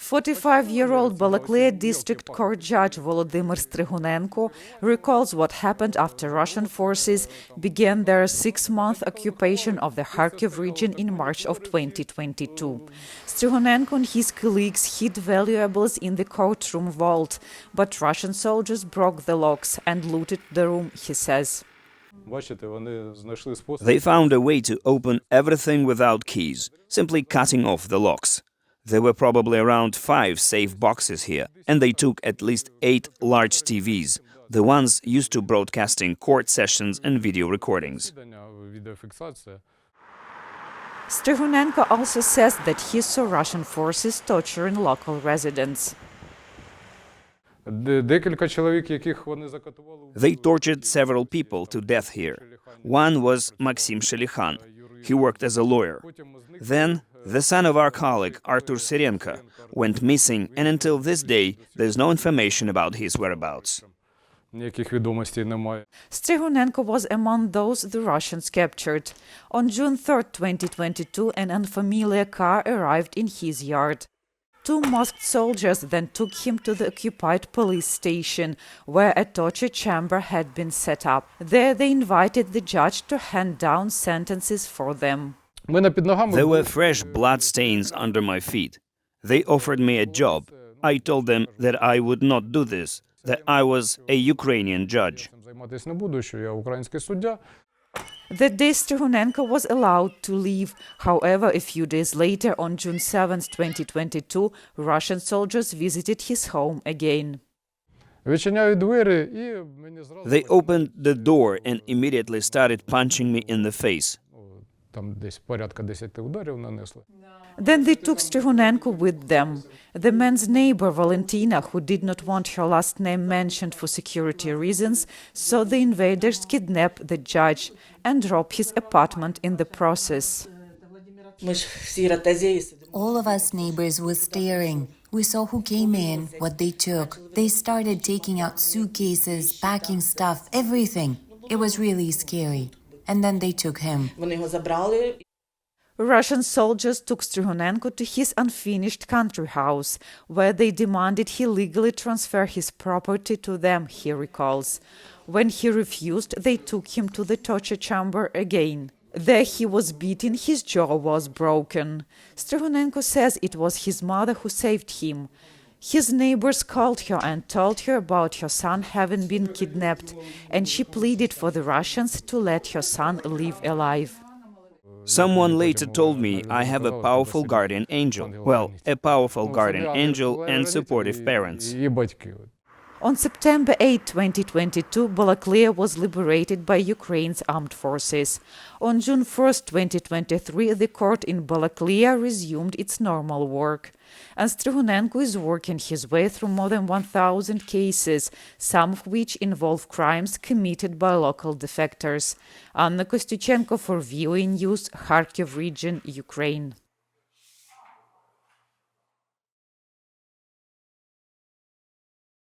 45-year-old Balakliya District Court Judge Volodymyr Strihunenko recalls what happened after Russian forces began their 6-month occupation of the Kharkiv region in March of 2022. Strihunenko and his colleagues hid valuables in the courtroom vault, but Russian soldiers broke the locks and looted the room, he says. They found a way to open everything without keys, simply cutting off the locks. There were probably around 5 safe boxes here, and they took at least 8 large TVs, the ones used to broadcasting court sessions and video recordings. Strihunenko also says that he saw Russian forces torturing local residents. They tortured several people to death here. One was Maxim Shelikhan. He worked as a lawyer. Then, the son of our colleague, Artur Sirenko, went missing, and until this day, there's no information about his whereabouts. Strihunenko was among those the Russians captured. On June 3, 2022, an unfamiliar car arrived in his yard. 2 masked soldiers then took him to the occupied police station, where a torture chamber had been set up. There they invited the judge to hand down sentences for them. There were fresh blood stains under my feet. They offered me a job. I told them that I would not do this, that I was a Ukrainian judge. That day Strihunenko was allowed to leave. However, a few days later, on June 7, 2022, Russian soldiers visited his home again. They opened the door and immediately started punching me in the face. Then they took Strihunenko with them. The man's neighbor, Valentina, who did not want her last name mentioned for security reasons, saw the invaders kidnap the judge and rob his apartment in the process. All of us neighbors were staring. We saw who came in, what they took. They started taking out suitcases, packing stuff, everything. It was really scary. And then they took him. Russian soldiers took Strihunenko to his unfinished country house, where they demanded he legally transfer his property to them, he recalls. When he refused, they took him to the torture chamber again. There he was beaten, his jaw was broken. Strihunenko says it was his mother who saved him. His neighbors called her and told her about her son having been kidnapped, and she pleaded for the Russians to let her son live alive. Someone later told me I have a powerful guardian angel. Well, a powerful guardian angel and supportive parents. On September 8, 2022, Balakliya was liberated by Ukraine's armed forces. On June 1, 2023, the court in Balakliya resumed its normal work. And Strihunenko is working his way through more than 1,000 cases, some of which involve crimes committed by local defectors. Kosstutschenko for VOA News, Kharkiv region, Ukraine.